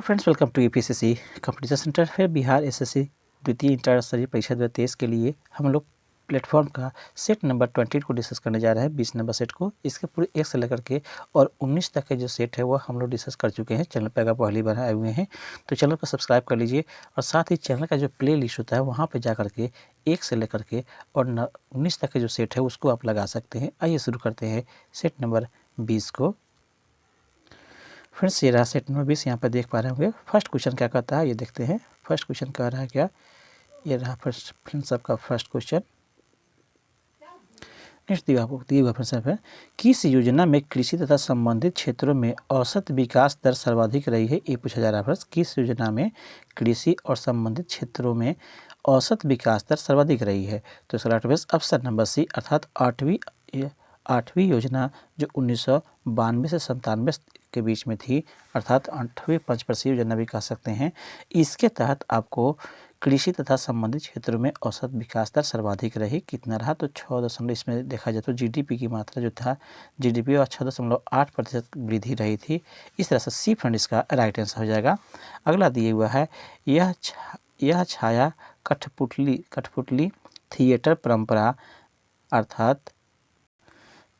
Friends, welcome to UPSC competition centre. फिर Bihar SSC द्वितीय inter स्तरीय परीक्षा 2023 के लिए हम लोग प्लेटफॉर्म का सेट नंबर 20 को डिस्कस करने जा रहे हैं। 20 नंबर सेट को, इसके पूरे 1 से लेकर के और 19 तक के जो सेट है वो हम लोग डिस्कस कर चुके हैं। चैनल पर अगर पहली बार आए हुए हैं तो चैनल को सब्सक्राइब कर लीजिए और साथ ही चैनल का जो प्ले लिस्ट होता है वहाँ पर जा करके 1 से लेकर के और 19 तक के जो सेट है उसको आप लगा सकते हैं। आइए शुरू करते हैं सेट नंबर 20 को। फ्रेंड्स, ये रहा सेट नंबर 20। यहाँ पर देख पा रहे होंगे फर्स्ट क्वेश्चन क्या कहता है, ये देखते हैं। फर्स्ट क्वेश्चन कह रहा है क्या, ये रहा फर्स्ट फ्रेंड्स आपका फर्स्ट क्वेश्चन। नेक्स्ट दिया हुआ प्रश्न है, किस योजना में कृषि तथा संबंधित क्षेत्रों में औसत विकास दर सर्वाधिक रही है। ये पूछा जा रहा है प्रश्न, किस योजना में कृषि और संबंधित क्षेत्रों में औसत विकास दर सर्वाधिक रही है। तो इसका right answer option number C, अर्थात आठवीं योजना जो 1992 से 97 के बीच में थी, अर्थात 8वीं पंचवर्षीय योजना भी कह सकते हैं। इसके तहत आपको कृषि तथा संबंधित क्षेत्रों में औसत विकास दर सर्वाधिक रही। कितना रहा, तो 6 इसमें देखा जाए तो जीडीपी की मात्रा जो था, जीडीपी और 6.8% वृद्धि रही थी। इस तरह से सी फ्रेंड इसका राइट आंसर हो जाएगा। अगला दिए हुआ है, यह छाया कठपुतली थिएटर परंपरा अर्थात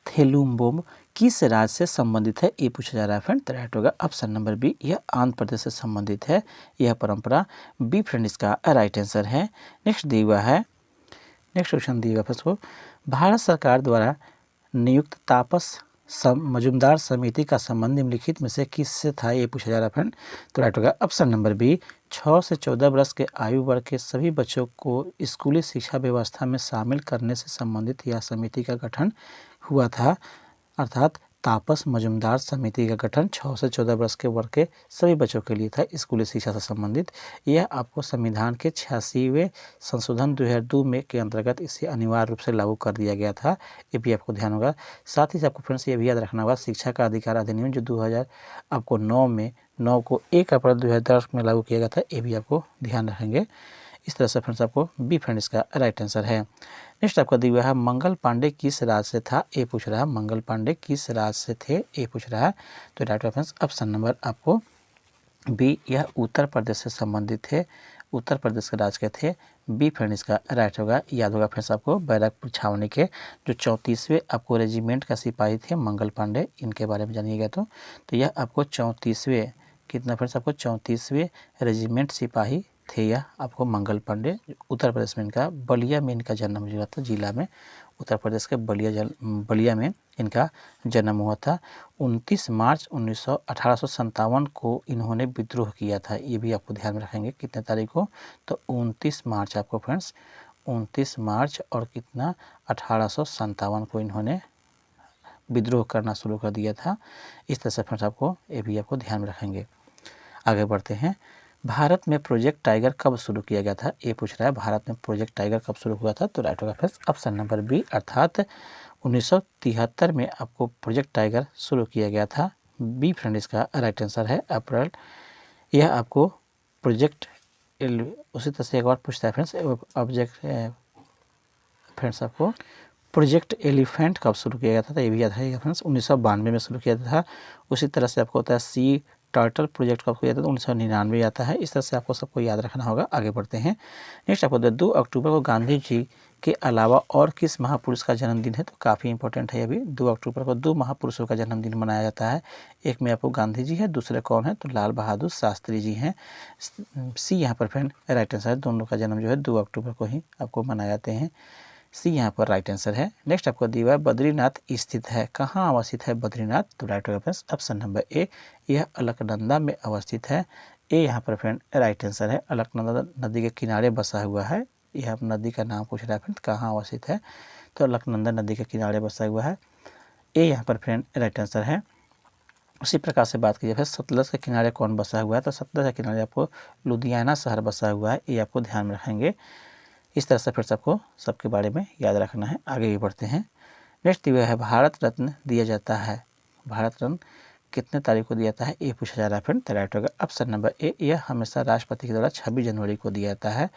थेलुम्बोम किस राज्य से संबंधित है। ये पूछा जा रहा है फ्रेंड। तो राइट होगा ऑप्शन नंबर बी, यह आंध्र प्रदेश से संबंधित है यह परंपरा। बी फ्रेंड इसका राइट आंसर है। नेक्स्ट दिया हुआ है, नेक्स्ट क्वेश्चन दिया हुआ फर्स्ट को, भारत सरकार द्वारा नियुक्त तापस मजुमदार समिति का संबंध निम्नलिखित में से किससे था। ये पूछा जा रहा है फ्रेंड। तो राइट होगा ऑप्शन नंबर बी, 6 से 14 वर्ष के आयु वर्ग के सभी बच्चों को स्कूली शिक्षा व्यवस्था में शामिल करने से संबंधित यह समिति का गठन हुआ था, अर्थात तापस मजुमदार समिति का गठन 6 से 14 वर्ष के वर्ग के सभी बच्चों के लिए था, स्कूली शिक्षा से संबंधित। यह आपको संविधान के 86वें संशोधन 2002 में के अंतर्गत इसे अनिवार्य रूप से लागू कर दिया गया था। ये भी आपको ध्यान होगा। साथ ही आपको फ्रेंड्स ये भी याद रखना होगा, शिक्षा का अधिकार अधिनियम जो 2000 आपको 9 को 1 अप्रैल 2010 में लागू किया गया था, ये भी आपको ध्यान रखेंगे। इस तरह से फ्रेंड्स आपको बी फ्रेंड इसका राइट आंसर है। नेक्स्ट आपका दिया हुआ है, मंगल पांडे किस राज्य से था। ए पूछ रहा है, मंगल पांडे किस राज्य से थे, ए पूछ रहा है। तो राइट फ्रेंड्स ऑप्शन नंबर आपको बी, यह उत्तर प्रदेश से संबंधित थे, उत्तर प्रदेश के राज्य के थे। बी फ्रेंड इसका राइट होगा। याद होगा फ्रेंड्स आपको बैरकपुर छावनी के जो 34वें आपको रेजिमेंट का सिपाही थे मंगल पांडे, इनके बारे में जानिएगा। तो यह आपको 34वें कितना फ्रेंड्स आपको 34वें रेजिमेंट सिपाही थे यह आपको मंगल पांडे। उत्तर प्रदेश में इनका बलिया में इनका जन्म हुआ था, जिला में उत्तर प्रदेश के बलिया में इनका जन्म हुआ था। 29 मार्च 1857 को इन्होंने विद्रोह किया था। ये भी आपको ध्यान में रखेंगे कितने तारीख को, तो 29 मार्च आपको फ्रेंड्स 29 मार्च और कितना 1857 को इन्होंने विद्रोह करना शुरू कर दिया था। इस तरह से फ्रेंड्स आपको ये भी आपको ध्यान में रखेंगे। आगे बढ़ते हैं, भारत में प्रोजेक्ट टाइगर कब शुरू किया गया था। ये पूछ रहा है, भारत में प्रोजेक्ट टाइगर कब शुरू हुआ था। तो राइट होगा फ्रेंड्स ऑप्शन नंबर बी, अर्थात 1973 में आपको प्रोजेक्ट टाइगर शुरू किया गया था। बी फ्रेंड इसका राइट आंसर है, अप्रैल। यह आपको प्रोजेक्ट उसी तरह से एक बार पूछता है फ्रेंड्स, ऑब्जेक्ट फ्रेंड्स आपको प्रोजेक्ट एलिफेंट कब शुरू किया गया था। तो ये भी याद है फ्रेंड्स 1992 में शुरू किया था। उसी तरह से आपको होता है सी टर्टल प्रोजेक्ट कब किया था, तो 1999 आता है। इस तरह से आपको सबको याद रखना होगा। आगे बढ़ते हैं, नेक्स्ट आपको 2 अक्टूबर को गांधी जी के अलावा और किस महापुरुष का जन्मदिन है। तो काफ़ी इंपॉर्टेंट है। अभी 2 अक्टूबर को 2 महापुरुषों का जन्मदिन मनाया जाता है। एक में आपको गांधी जी है, दूसरे कौन है, तो लाल बहादुर शास्त्री जी हैं। सी यहाँ पर फ्रेंड राइट आंसर है। दोनों का जन्म जो है 2 अक्टूबर को ही आपको मनाए जाते हैं। सी यहाँ पर राइट आंसर है। नेक्स्ट आपको दिया हुआ है, बद्रीनाथ स्थित है, कहाँ अवस्थित है बद्रीनाथ। तो राइट होगा ऑप्शन नंबर ए, यह अलकनंदा में अवस्थित है। ए यहाँ पर फ्रेंड राइट आंसर है। अलकनंदा नदी के किनारे बसा हुआ है। यह नदी का नाम पूछ रहा है फ्रेंड, कहाँ अवस्थित है, तो अलकनंदा नदी के किनारे बसा हुआ है। ए यहाँ पर फ्रेंड राइट आंसर है। उसी प्रकार से बात कीजिए फिर सतलज के किनारे कौन बसा हुआ है, तो सतलज के किनारे आपको लुधियाना शहर बसा हुआ है। ये आपको ध्यान में रखेंगे। इस तरह से फिर सबको सबके बारे में याद रखना है। आगे भी बढ़ते हैं। नेक्स्ट दिया है, भारत रत्न दिया जाता है, भारत रत्न कितने तारीख को दिया जाता है, ये पूछा जा रहा है फ्रेंड। तो राइट होगा ऑप्शन नंबर ए, यह हमेशा राष्ट्रपति के द्वारा 26 जनवरी को दिया जाता है।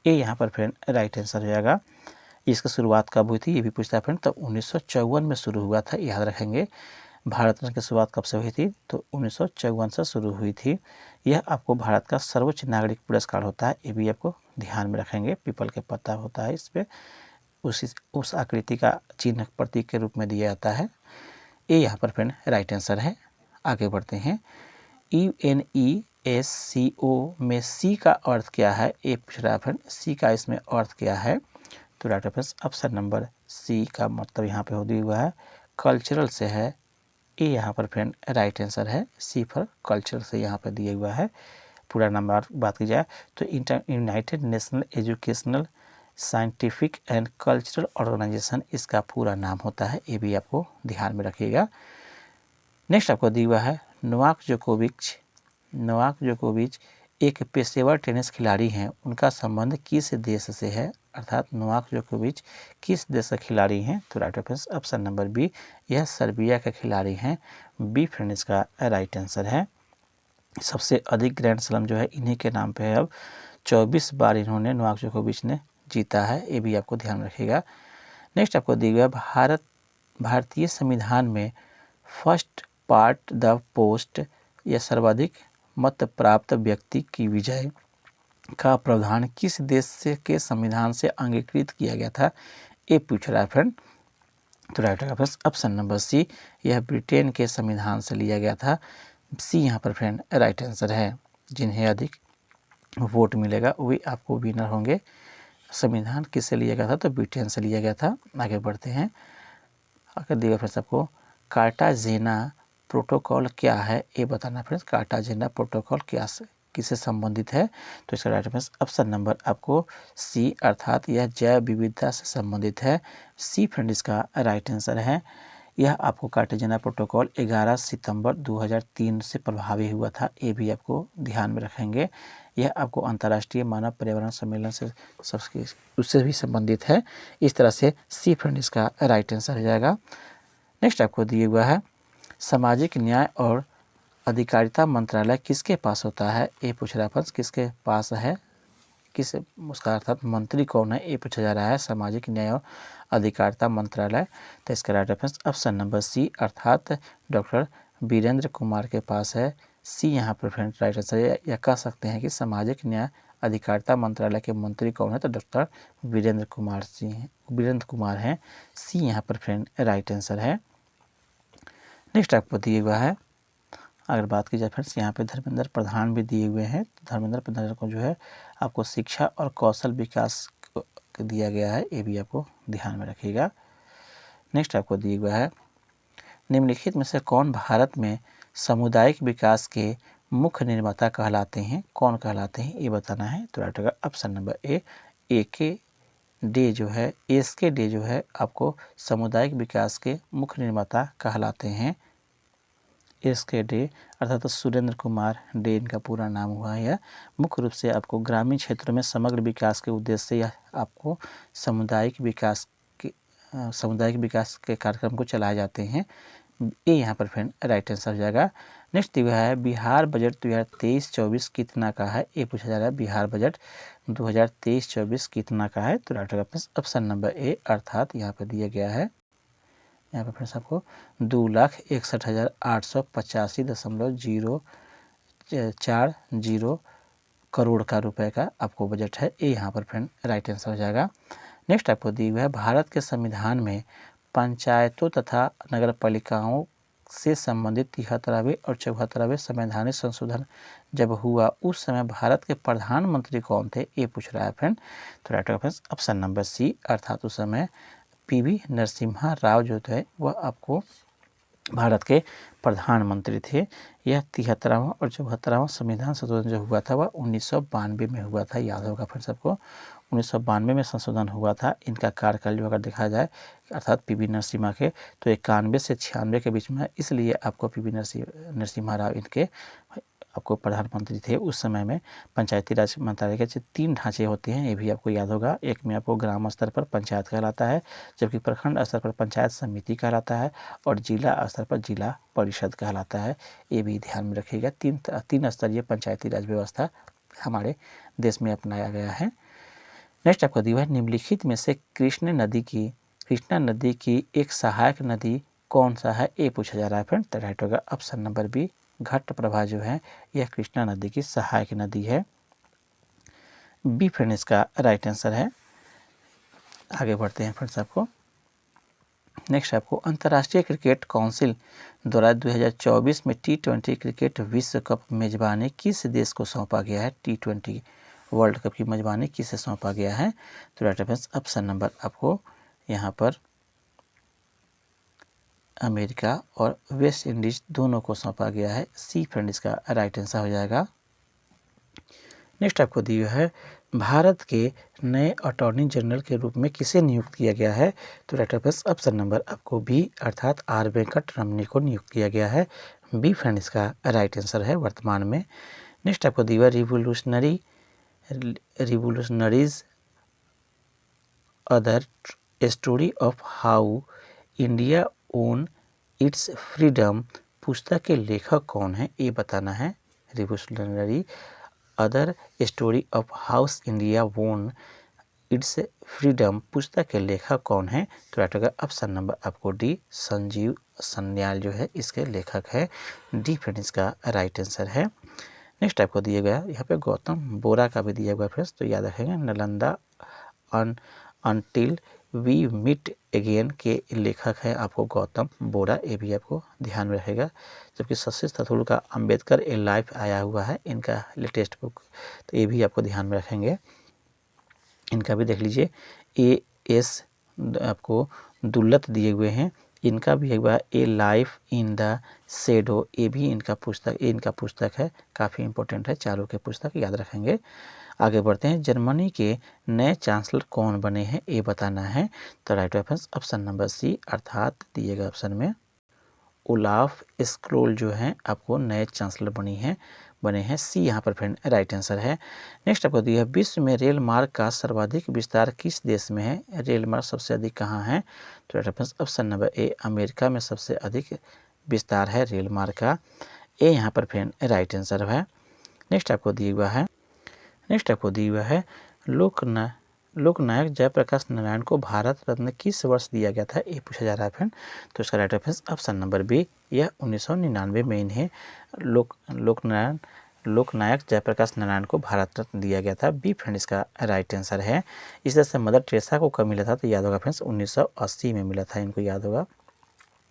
ए यहाँ पर फ्रेंड राइट आंसर हो जाएगा। इसकी शुरुआत कब हुई थी, ये भी पूछता है फ्रेंड। तो 1954 में शुरू हुआ था, याद रखेंगे। भारत रत्न की शुरुआत कब से हुई थी? तो 1954 से शुरू हुई थी। यह आपको भारत का सर्वोच्च नागरिक पुरस्कार होता है, ये भी आपको ध्यान में रखेंगे। पीपल के पत्ता होता है इस पे, उस आकृति का चिन्ह प्रतीक के रूप में दिया जाता है। ये यहाँ पर फ्रेंड राइट आंसर है। आगे बढ़ते हैं। UNESCO में सी का अर्थ क्या है? ये पूछ रहा है फ्रेंड, सी का इसमें अर्थ क्या है? तो राइट ऑप्शन नंबर सी का मतलब यहाँ पे हो दिया हुआ है कल्चरल से है। ये यहाँ पर फ्रेंड राइट आंसर है, सी फॉर कल्चर से यहाँ पर दिया हुआ है। पूरा नाम बात की जाए तो united national educational scientific and cultural organisation इसका पूरा नाम होता है, ये भी आपको ध्यान में रखिएगा। नेक्स्ट आपको दिया हुआ है नोवाक जोकोविच एक पेशेवर टेनिस खिलाड़ी हैं, उनका संबंध किस देश से है? अर्थात नोवाक जोकोविच किस देश के खिलाड़ी हैं? तो राइट ऑप्शन नंबर बी, यह सर्बिया के खिलाड़ी हैं। बी फ्रेंड इसका राइट आंसर है। सबसे अधिक ग्रैंड स्लैम जो है इन्हीं के नाम पे है। अब 24 बार इन्होंने नोवाक जोकोविच ने जीता है, ये भी आपको ध्यान रखिएगा। नेक्स्ट आपको दिया गया भारतीय संविधान में फर्स्ट पार्ट द पोस्ट या सर्वाधिक मत प्राप्त व्यक्ति की विजय का प्रावधान किस देश से के संविधान से अंगीकृत किया गया था? ये पूछ रहा है फ्रेंड। तो राइट ऑप्शन नंबर सी, यह ब्रिटेन के संविधान से लिया गया था। सी यहाँ पर फ्रेंड राइट आंसर है। जिन्हें अधिक वोट मिलेगा वही आपको विनर होंगे। संविधान किससे लिया गया था? तो ब्रिटेन से लिया गया था। आगे बढ़ते हैं। आगे दिया फ्रेंड्स आपको कार्टाजेना प्रोटोकॉल क्या है, ये बताना फ्रेंड्स। कार्टाजेना प्रोटोकॉल क्या किससे संबंधित है? तो इसका राइट ऑप्शन नंबर आपको सी, अर्थात यह जैव विविधता से संबंधित है। सी फ्रेंड इसका राइट आंसर है। यह आपको कार्टाजेना प्रोटोकॉल 11 सितंबर 2003 से प्रभावी हुआ था, ये भी आपको ध्यान में रखेंगे। यह आपको अंतर्राष्ट्रीय मानव पर्यावरण सम्मेलन से सबसे उससे भी संबंधित है। इस तरह से सी फ्रेंड इसका राइट आंसर हो जाएगा। नेक्स्ट आपको दिया हुआ है सामाजिक न्याय और अधिकारिता मंत्रालय किसके पास होता है? ये पूछ रहा है किसके पास है, किस उसका अर्थात मंत्री कौन है, ये पूछा जा रहा है। सामाजिक न्याय और अधिकारिता मंत्रालय, तो इसका राइट ऑप्शन नंबर सी, अर्थात डॉक्टर वीरेंद्र कुमार के पास है। सी यहाँ पर फ्रेंड राइट आंसर है। या कह सकते हैं कि सामाजिक न्याय अधिकारिता मंत्रालय के मंत्री कौन है? तो डॉक्टर वीरेंद्र कुमार हैं। सी यहाँ पर फ्रेंड राइट आंसर है। नेक्स्ट आपको दिया हुआ है, अगर बात की जाए फ्रेंड्स, यहाँ पे धर्मेंद्र प्रधान भी दिए हुए हैं। धर्मेंद्र प्रधान को जो है आपको शिक्षा और कौशल विकास दिया गया है, ये भी आपको ध्यान में रखिएगा। नेक्स्ट आपको दिया हुआ है निम्नलिखित में से कौन भारत में सामुदायिक विकास के मुख्य निर्माता कहलाते हैं? कौन कहलाते हैं ये बताना है। तो राइट होगा option number A, S K De जो है आपको सामुदायिक विकास के मुख्य निर्माता कहलाते हैं। एसके डे अर्थात सुरेंद्र कुमार डे इनका पूरा नाम हुआ है। यह मुख्य रूप से आपको ग्रामीण क्षेत्रों में समग्र विकास के उद्देश्य से यह आपको सामुदायिक विकास के कार्यक्रम को चलाए जाते हैं। ये यहाँ पर फ्रेंड राइट आंसर हो जाएगा। नेक्स्ट दिया है बिहार बजट 2023-24 कितना का है? ये पूछा जा रहा है बिहार बजट 2023-24 कितना का है? तो राइट ऑप्शन नंबर ए, अर्थात यहाँ पर दिया गया है, यहाँ पर फ्रेंड्स आपको 2,61,885.040 करोड़ का रुपए का आपको बजट है। ये यहाँ पर फ्रेंड राइट आंसर हो जाएगा। नेक्स्ट आपको दी हुई है भारत के संविधान में पंचायतों तथा नगर पालिकाओं से संबंधित 73वें और 74वें संवैधानिक संशोधन जब हुआ उस समय भारत के प्रधानमंत्री कौन थे? ये पूछ रहा है फ्रेंड। तो राइट ऑप्शन नंबर सी, अर्थात उस समय पीवी नरसिम्हा राव जो थे वह आपको भारत के प्रधानमंत्री थे। यह 73वां और 74वां संविधान संशोधन जो हुआ था वह 1992 में हुआ था, याद होगा फिर सबको। 1992 में संशोधन हुआ था। इनका कार्यकाल जो अगर देखा जाए अर्थात पीवी नरसिम्हा के, तो 91 से 96 के बीच में, इसलिए आपको पीवी नरसिम्हा राव इनके आपको प्रधानमंत्री थे उस समय में। पंचायती राज मंत्रालय के 3 ढांचे होते हैं, ये भी आपको याद होगा। एक में आपको ग्राम स्तर पर पंचायत कहलाता है, जबकि प्रखंड स्तर पर पंचायत समिति कहलाता है, और जिला स्तर पर जिला परिषद कहलाता है। ये भी ध्यान में रखिएगा। तीन स्तरीय पंचायती राज व्यवस्था हमारे देश में अपनाया गया है। नेक्स्ट आपको दिया है निम्नलिखित में से कृष्णा नदी की एक सहायक नदी कौन सा है, ये पूछा जा रहा है फ्रेंड। तो राइट होगा ऑप्शन नंबर बी, घटप्रभा जो है यह कृष्णा नदी की सहायक नदी है। बी फ्रेंड इसका राइट आंसर है। आगे बढ़ते हैं फ्रेंड्स। आपको नेक्स्ट आपको अंतर्राष्ट्रीय क्रिकेट काउंसिल द्वारा 2024 में T20 क्रिकेट विश्व कप मेजबानी किस देश को सौंपा गया है। T20 वर्ल्ड कप की मेजबानी किसे सौंपा गया है। तो राइट आंसर ऑप्शन नंबर आपको यहाँ पर अमेरिका और वेस्ट इंडीज दोनों को सौंपा गया है। सी फ्रेंड इसका राइट आंसर हो जाएगा। नेक्स्ट आपको दिया है भारत के नए अटॉर्नी जनरल के रूप में किसे नियुक्त किया गया है। तो राइट ऑप्शन नंबर आपको बी अर्थात आर वेंकट रमनी को नियुक्त किया गया है। बी फ्रेंड इसका राइट आंसर है वर्तमान में। नेक्स्ट आपको दिया revolutionaries other story of how India own it's freedom पुस्तक के लेखक कौन है, ये बताना है। Revolutionary other story of house India वोन इट्स फ्रीडम पुस्तक के लेखक कौन है। तो राइट होगा ऑप्शन नंबर आपको डी, संजीव सन्याल जो है इसके लेखक है। डी फ्रेंड इसका राइट आंसर है। नेक्स्ट आपको दिया गया यहाँ पे गौतम बोरा का भी दिया हुआ फ्रेंड्स, तो याद रखेंगे। Nalanda until we meet again के लेखक है आपको गौतम बोरा, ये भी आपको ध्यान में रहेगा। जबकि शशि थरूर का अंबेडकर ए लाइफ आया हुआ है इनका लेटेस्ट बुक, तो ये भी आपको ध्यान में रखेंगे। इनका भी देख लीजिए। ए एस आपको दुल्लत दिए हुए हैं, इनका भी एक बार a life in the shadow, ये भी इनका पुस्तक है, काफ़ी इंपॉर्टेंट है। चारों के पुस्तक याद रखेंगे। आगे बढ़ते हैं। जर्मनी के नए चांसलर कौन बने हैं, ये बताना है। तो राइट ऑप्शन नंबर सी अर्थात दिएगा ऑप्शन में ओलाफ स्क्रोल जो है आपको नए चांसलर बने हैं। सी यहाँ पर फ्रेंड राइट आंसर है। नेक्स्ट आपको दिया है विश्व में रेल मार्ग का सर्वाधिक विस्तार किस देश में है। रेल मार्ग सबसे अधिक कहाँ है। तो ऑप्शन नंबर ए अमेरिका में सबसे अधिक विस्तार है रेल मार्ग का। ए यहाँ पर फ्रेंड राइट आंसर है। नेक्स्ट आपको दिया हुआ है लोकनायक जयप्रकाश नारायण को भारत रत्न किस वर्ष दिया गया था, ये पूछा जा रहा है फ्रेंड। तो इसका राइट ऑप्शन नंबर बी, यह 1999 में इन्हें लोकनायक जयप्रकाश नारायण को भारत रत्न दिया गया था। बी फ्रेंड इसका राइट आंसर है। इस तरह से मदर टेरेसा को कब मिला था, तो याद होगा फ्रेंड्स 1980 में मिला था, इनको याद होगा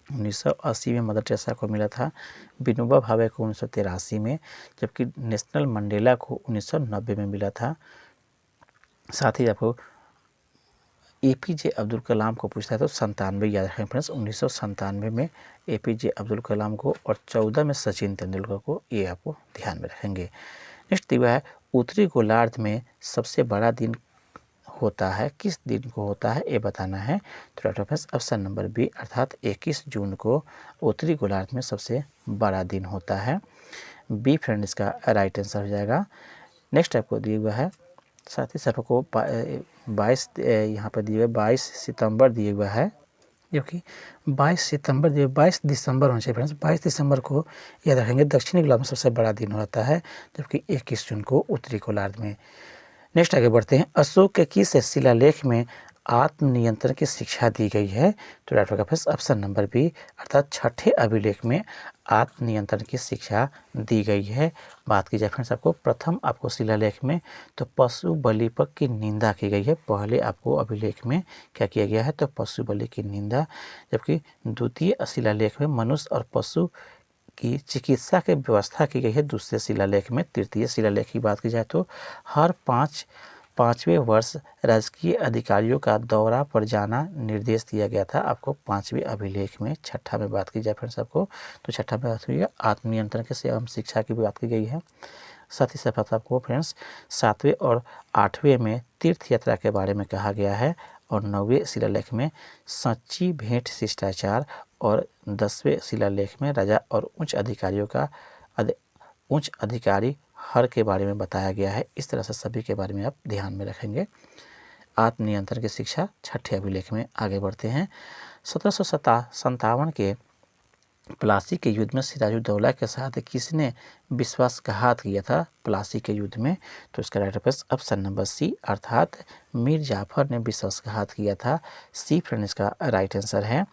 1980 में मदर टेरेसा को मिला था। विनोबा भावे को 1983 में, जबकि नेशनल मंडेला को 1990 में मिला था। साथ ही आपको APJ अब्दुल कलाम को पूछता है तो 97 याद रखें फ्रेंड्स, 1997 में APJ अब्दुल कलाम को, और 14 में सचिन तेंदुलकर को, ये आपको ध्यान में रखेंगे। नेक्स्ट दिया है उत्तरी गोलार्ध में सबसे बड़ा दिन होता है, किस दिन को होता है, ये बताना है। तो राइट ऑप्शन नंबर बी अर्थात 21 जून को उत्तरी गोलार्ध में सबसे बड़ा दिन होता है। बी फ्रेंड इसका राइट आंसर हो जाएगा। नेक्स्ट आपको दिया हुआ है, साथ ही साथ आपको 22 यहाँ पर दिए हुए 22 सितंबर दिए हुआ है, जो कि 22 दिसंबर होना चाहिए फ्रेंड्स। 22 दिसंबर को याद रखेंगे दक्षिणी गोलार्ध में सबसे बड़ा दिन होता है, जबकि 21 जून को उत्तरी गोलार्ध में। नेक्स्ट आगे बढ़ते हैं। अशोक के किस शिलालेख में आत्मनियंत्रण की शिक्षा दी गई है। तो राइट होगा ऑप्शन नंबर बी अर्थात छठे अभिलेख में आत्मनियंत्रण की शिक्षा दी गई है। बात की जाए फ्रेंड्स आपको प्रथम आपको शिलालेख में तो पशु बलिपक की निंदा की गई है। पहले आपको अभिलेख में क्या किया गया है, तो पशु बलि की निंदा, जबकि द्वितीय शिलालेख में मनुष्य और पशु की चिकित्सा की व्यवस्था की गई है दूसरे शिलालेख में। तृतीय शिलालेख की बात की जाए तो हर पाँचवें वर्ष राजकीय अधिकारियों का दौरा पर जाना निर्देश दिया गया था आपको 5वें अभिलेख में। छठा में बात की जाए फ्रेंड्स आपको, तो छठा में बात हुई है आत्मनियंत्रण के से एवं शिक्षा की बात की गई है। साथ ही साथ आपको फ्रेंड्स 7वें और 8वें में तीर्थ यात्रा के बारे में कहा गया है, और 9वें शिलालेख में सच्ची भेंट शिष्टाचार, और 10वें शिलालेख में राजा और उच्च अधिकारी हर के बारे में बताया गया है। इस तरह से सभी के बारे में आप ध्यान में रखेंगे। आत्मनियंत्रण की शिक्षा छठे अभिलेख में। आगे बढ़ते हैं। 1757 के प्लासी के युद्ध में सिराजुद्दौला के साथ किसने विश्वासघात किया था प्लासी के युद्ध में। तो इसका राइट ऑप्शन नंबर सी अर्थात मीर जाफर ने विश्वासघात किया था। सी फ्रेंड इसका राइट आंसर है।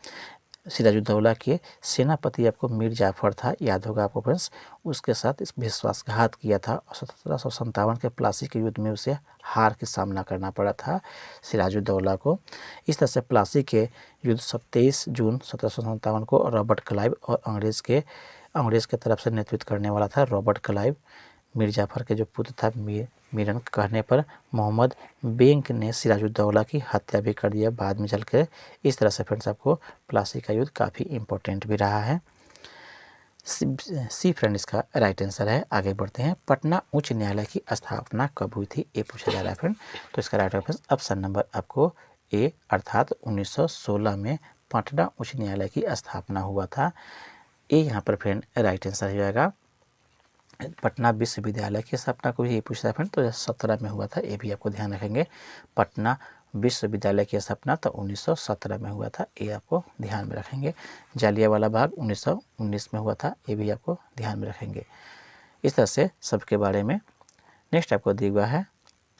सिराजुद्दौला के सेनापति आपको मीर जाफ़र था, याद होगा आपको फ्रेंड्स। उसके साथ इस विश्वासघात किया था और 1757 के प्लासी के युद्ध में उसे हार का सामना करना पड़ा था सिराजुद्दौला को। इस तरह से प्लासी के युद्ध 27 जून 1757 को रॉबर्ट क्लाइव और अंग्रेज़ के तरफ से नेतृत्व करने वाला था रॉबर्ट क्लाइव, मीर जाफ़र के जो पुत्र था मीरन कहने पर मोहम्मद बेग ने सिराजुद्दौला की हत्या भी कर दिया बाद में चल के। इस तरह से फ्रेंड्स आपको प्लासी का युद्ध काफ़ी इम्पोर्टेंट भी रहा है। सी फ्रेंड इसका राइट आंसर है। आगे बढ़ते हैं। पटना उच्च न्यायालय की स्थापना कब हुई थी, ये पूछा जा रहा है फ्रेंड। तो इसका राइट आंसर ऑप्शन नंबर आपको ए अर्थात 1916 में पटना उच्च न्यायालय की स्थापना हुआ था। ये यहाँ पर फ्रेंड राइट आंसर हो जाएगा। पटना विश्वविद्यालय की स्थापना को भी ये पूछता है फ्रेंड, तो 17 में हुआ था, ये भी आपको ध्यान रखेंगे। पटना विश्वविद्यालय की स्थापना तो 1917 में हुआ था, ये आपको ध्यान में रखेंगे। जालियांवाला बाग 1919 में हुआ था, ये भी आपको ध्यान में रखेंगे। इस तरह से सबके बारे में नेक्स्ट आपको दिया हुआ है।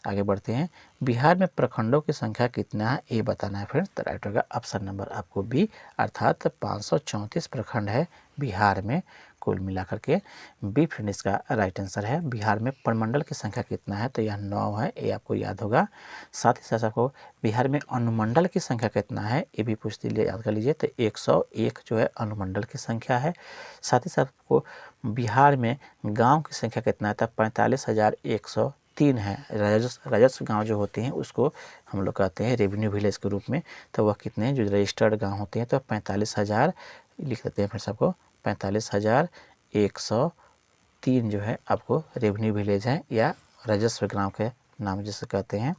आगे बढ़ते हैं। बिहार में प्रखंडों की संख्या कितना है, ये बताना है फ्रेंड्स। तो राइट होगा ऑप्शन नंबर आपको बी अर्थात 534 प्रखंड है बिहार में कुल मिलाकर के। बी फ्रेंड इसका राइट आंसर है। बिहार में प्रमंडल की संख्या कितना है, तो यह 9 है, ये आपको याद होगा। साथ ही साथ आपको बिहार में अनुमंडल की संख्या कितना है, ये भी पूछ लीजिए, याद कर लीजिए। तो 101 जो है अनुमंडल की संख्या है। साथ ही साथ आपको बिहार में गाँव की संख्या कितना है, तो 45,103 है। राजस्व गांव जो होते हैं उसको हम लोग कहते हैं रेवेन्यू विलेज के रूप में। तो वह कितने हैं, जो रजिस्टर्ड गांव होते हैं, तो 45,000 लिख देते हैं फिर सबको। 45,103 जो है आपको रेवेन्यू विलेज है या राजस्व गांव के नाम जिसे कहते हैं।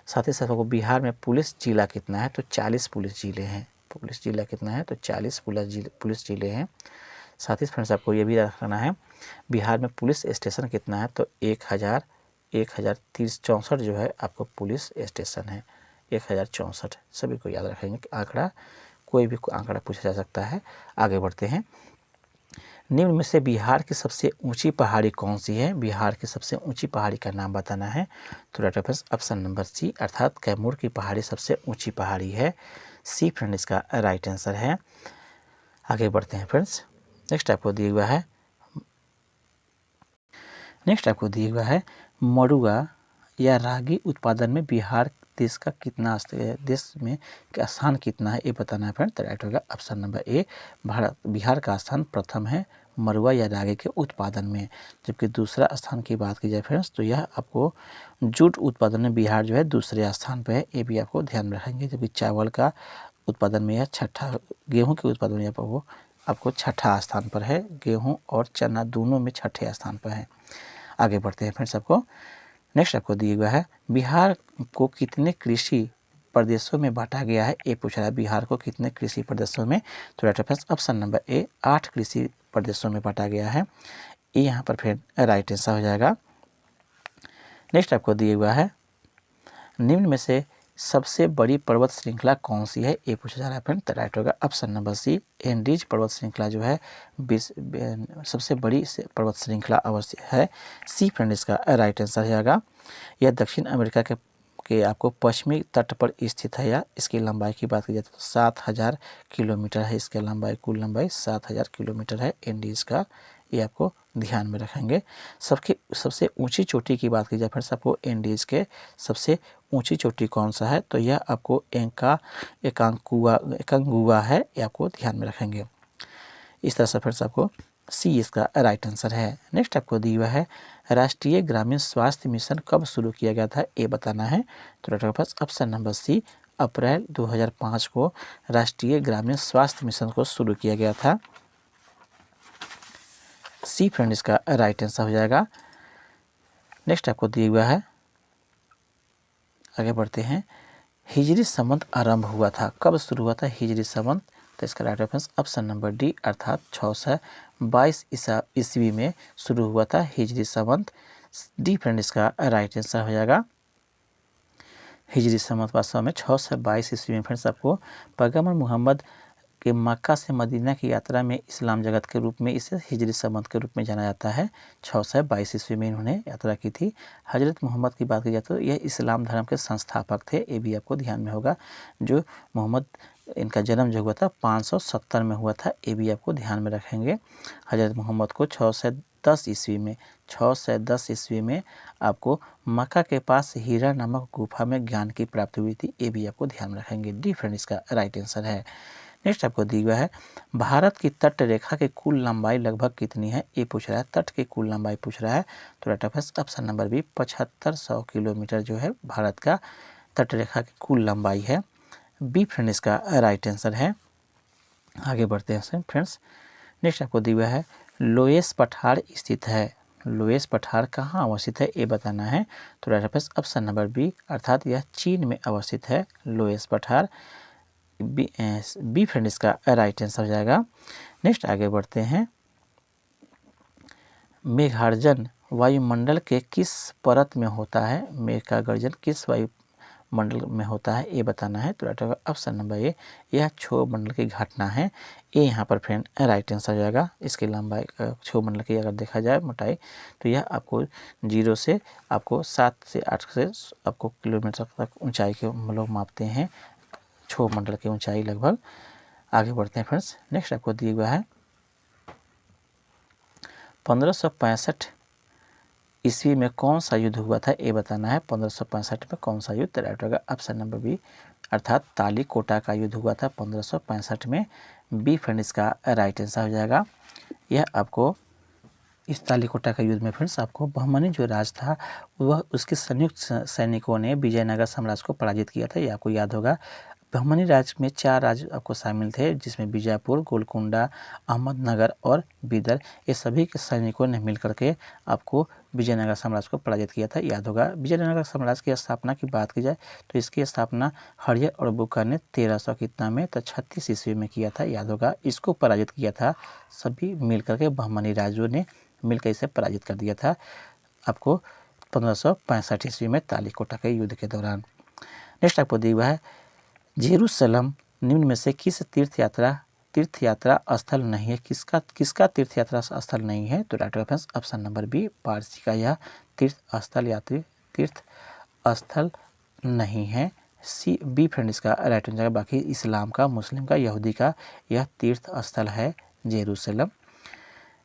साथ ही साथ आपको बिहार में पुलिस जिला कितना है, तो 40 पुलिस जिले हैं। पुलिस जिला कितना है, तो 40 पुलिस जिले हैं। साथ ही फ्रेंड्स आपको ये भी रखना है, बिहार में पुलिस स्टेशन कितना है, तो 1064 जो है आपको पुलिस स्टेशन है। 1064 सभी को याद रखेंगे। आंकड़ा कोई भी आंकड़ा पूछा जा सकता है। आगे बढ़ते हैं। निम्न में से बिहार की सबसे ऊंची पहाड़ी कौन सी है, बिहार की सबसे ऊंची पहाड़ी का नाम बताना है। तो राइट ऑप्शन नंबर सी अर्थात कैमूर की पहाड़ी सबसे ऊंची पहाड़ी है। सी फ्रेंड इसका राइट आंसर है। आगे बढ़ते हैं फ्रेंड्स। नेक्स्ट आपको दिया हुआ है मड़ुआ या रागी उत्पादन में बिहार देश में का स्थान कितना है, ये बताना है फ्रेंड। तो राइट होगा ऑप्शन नंबर ए बिहार का स्थान प्रथम है मड़ुआ या रागी के उत्पादन में। जबकि दूसरा स्थान की बात की जाए फ्रेंड्स, तो यह आपको जूट उत्पादन में बिहार जो है दूसरे स्थान पर है, ये भी आपको ध्यान में रखेंगे। जबकि चावल का उत्पादन में यह छठा, गेहूँ के उत्पादन में वो आपको छठा स्थान पर है। गेहूँ और चना दोनों में छठे स्थान पर है। आगे बढ़ते हैं फ्रेंड्स। आपको नेक्स्ट आपको दिया हुआ है बिहार को कितने कृषि प्रदेशों में बांटा गया है, ये पूछ रहा है। बिहार को कितने कृषि प्रदेशों में, तो राइट ऑप्शन नंबर ए 8 कृषि प्रदेशों में बांटा गया है। ये यहाँ पर फिर राइट आंसर हो जाएगा। नेक्स्ट आपको दिया हुआ है निम्न में से सबसे बड़ी पर्वत श्रृंखला कौन सी है, ये पूछा जा रहा है फ्रेंड। तो राइट होगा ऑप्शन नंबर सी एंडीज पर्वत श्रृंखला जो है सबसे बड़ी पर्वत श्रृंखला अवश्य है। सी फ्रेंड इसका राइट आंसर हो जाएगा। यह दक्षिण अमेरिका के आपको पश्चिमी तट पर स्थित है। या इसकी लंबाई की बात की जाए तो 7,000 किलोमीटर है। इसकी लंबाई कुल लंबाई 7,000 किलोमीटर है एंडीज का, ये आपको ध्यान में रखेंगे। सबसे ऊंची चोटी की बात की जाए फिर आपको एंडीज के सबसे ऊंची चोटी कौन सा है, तो यह आपको एकांगुआ है, ये आपको ध्यान में रखेंगे। इस तरह से फिर आपको सी इसका राइट आंसर है। नेक्स्ट आपको दिया हुआ है राष्ट्रीय ग्रामीण स्वास्थ्य मिशन कब शुरू किया गया था, ये बताना है। तो राइट ऑप्शन नंबर सी अप्रैल 2005 को राष्ट्रीय ग्रामीण स्वास्थ्य मिशन को शुरू किया गया था। सी फ्रेंड इसका राइट आंसर हो जाएगा। नेक्स्ट आपको दिया हुआ है, आगे बढ़ते हैं। हिजरी संवत आरंभ हुआ था, कब शुरू हुआ था हिजरी संवत, तो इसका राइट ऑप्शन नंबर डी अर्थात 622 ईस्वी में शुरू हुआ था हिजरी संवत। डी फ्रेंड इसका राइट आंसर हो जाएगा। हिजरी संवत वास्तव में 622 ईस्वी में फ्रेंड्स आपको पैगंबर मोहम्मद के मक्का से मदीना की यात्रा में इस्लाम जगत के रूप में इसे हिजरी संवत के रूप में जाना जाता है। 622 ईस्वी में इन्होंने यात्रा की थी। हजरत मोहम्मद की बात की जाए तो यह इस्लाम धर्म के संस्थापक थे, ये भी आपको ध्यान में होगा। जो मोहम्मद इनका जन्म जो हुआ था 570 में हुआ था, ये भी आपको ध्यान में रखेंगे। हज़रत मोहम्मद को 610 ईस्वी में 610 ईस्वी में आपको मक्का के पास हीरा नामक गुफा में ज्ञान की प्राप्ति हुई थी, ये भी आपको ध्यान में रखेंगे। डी फ्रेंड इसका राइट आंसर है। नेक्स्ट आपको दिया हुआ है भारत की तट रेखा की कुल लंबाई लगभग कितनी है, ये पूछ रहा है। तट की कुल लंबाई पूछ रहा है, तो right answer option number B 7500 kilometre जो है भारत का तट रेखा की कुल लंबाई है। बी फ्रेंड इसका राइट आंसर है। आगे बढ़ते हैं फ्रेंड्स। नेक्स्ट आपको दिया हुआ है लोएस पठार स्थित है। लोएस पठार कहाँ अवस्थित है, ये बताना है। तो right answer option number B, अर्थात यह चीन में अवस्थित है लोएस पठार। बी फ्रेंड इसका राइट आंसर हो जाएगा। नेक्स्ट आगे बढ़ते हैं। मेघार्जन वायुमंडल के किस परत में होता है, मेघ का गर्जन किस वायुमंडल में होता है, ये बताना है। तो राइट ऑप्शन नंबर ए, यह क्षोभ मंडल की घटना है। ये यहाँ पर फ्रेंड राइट आंसर हो जाएगा। इसकी लंबाई क्षोभ मंडल की अगर देखा जाए मोटाई, तो यह आपको 0 से आपको 7 से 8 से आपको किलोमीटर तक ऊंचाई के लोग मापते हैं, क्षोभ मंडल की ऊंचाई लगभग। आगे बढ़ते हैं फ्रेंड्स। नेक्स्ट आपको दिया हुआ है 1565 ईस्वी में कौन सा युद्ध हुआ था, ये बताना है। 1565 में कौन सा युद्ध, राइट होगा ऑप्शन नंबर बी, अर्थात तालीकोटा का युद्ध हुआ था 1565 में। बी फ्रेंड इसका राइट आंसर हो जाएगा। यह आपको इस तालीकोटा का युद्ध में फ्रेंड्स आपको बहमनी जो राज था वह उसके संयुक्त सैनिकों ने विजयनगर साम्राज्य को पराजित किया था, ये आपको याद होगा। बहमनी राज्य में 4 राज्य आपको शामिल थे, जिसमें बीजापुर, गोलकुंडा, अहमदनगर और बीदर। ये सभी के सैनिकों ने मिलकर के आपको विजयनगर साम्राज्य को पराजित किया था, याद होगा। विजयनगर साम्राज्य की स्थापना की बात की जाए तो इसकी स्थापना हरियर और बुक्का ने 1300 कितना में तो 36 ईस्वी में किया था, याद होगा। इसको पराजित किया था सभी मिलकर के, बहमनी राज्यों ने मिलकर इसे पराजित कर दिया था आपको 1565 ईस्वी में तालीकोटा के युद्ध के दौरान। नेक्स्ट आपको दिया हुआ है जेरूसलम निम्न में से किस तीर्थ यात्रा स्थल नहीं है, किसका तीर्थ यात्रा स्थल नहीं है। तो right answer option number B, Parsi का यह तीर्थ स्थल नहीं है। सी बी फ्रेंड इसका राइट आंसर। बाकी इस्लाम का, मुस्लिम का, यहूदी का यह तीर्थ स्थल है जेरूसलम।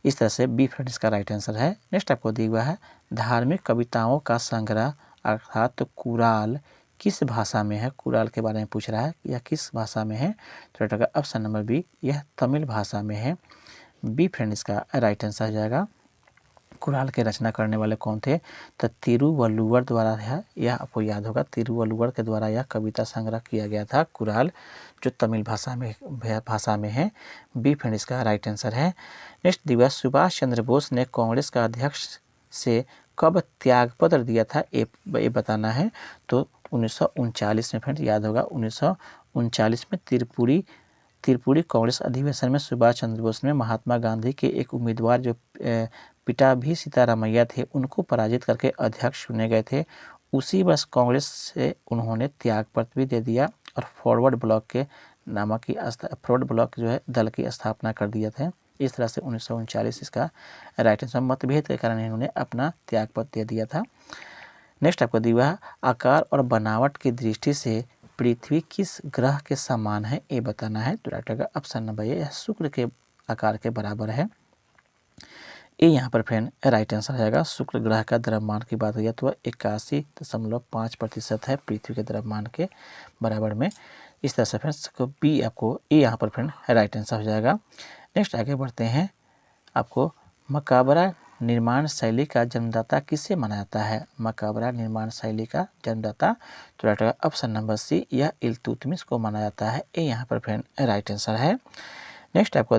इस तरह से बी फ्रेंड इसका राइट आंसर है। नेक्स्ट आपको दिया हुआ है धार्मिक कविताओं का संग्रह अर्थात कुराल किस भाषा में है, कुराल के बारे में पूछ रहा है, यह किस भाषा में है। तो राइट होगा ऑप्शन नंबर बी, यह तमिल भाषा में है। बी फ्रेंड इसका राइट आंसर हो जाएगा। कुराल के रचना करने वाले कौन थे, तो तिरुवल्लुवर द्वारा है, यह आपको याद होगा। तिरुवल्लुवर के द्वारा यह कविता संग्रह किया गया था कुराल, जो तमिल भाषा में है। बी फ्रेंड इसका राइट आंसर है। नेक्स्ट दिवस सुभाष चंद्र बोस ने कांग्रेस का अध्यक्ष से कब त्यागपत्र दिया था, ये बताना है। तो 1939 में फ्रेंड, याद होगा 1939 में त्रिपुरी कांग्रेस अधिवेशन में सुभाष चंद्र बोस ने महात्मा गांधी के एक उम्मीदवार जो पिटाभी सीतारामैया थे उनको पराजित करके अध्यक्ष चुने गए थे। उसी वर्ष कांग्रेस से उन्होंने त्यागपत्र भी दे दिया और फॉरवर्ड ब्लॉक जो है दल की स्थापना कर दिया था। इस तरह से 1939 इसका राइट आंसर, मतभेद के कारण इन्होंने अपना त्यागपत्र दे दिया था। नेक्स्ट आपको दिया है आकार और बनावट की दृष्टि से पृथ्वी किस ग्रह के समान है, ये बताना है। तो राइट होगा ऑप्शन नंबर ए, शुक्र के आकार के बराबर है। ये यहाँ पर फ्रेंड राइट आंसर जाएगा। शुक्र ग्रह का द्रव्यमान की बात हुई तो 81.5% है पृथ्वी के द्रव्यमान के बराबर में। इस तरह से फ्रेंड्स को बी आपको ये यहाँ पर फ्रेंड राइट आंसर हो जाएगा। नेक्स्ट आगे बढ़ते हैं। आपको मकाबरा निर्माण शैली का जन्मदाता किसे माना जाता है, मकाबरा निर्माण शैली का जन्मदाता। तो राइट होगा ऑप्शन नंबर सी, यह इल्तुतमिश को माना जाता है। ये यहाँ पर फ्रेंड राइट आंसर है। नेक्स्ट आपको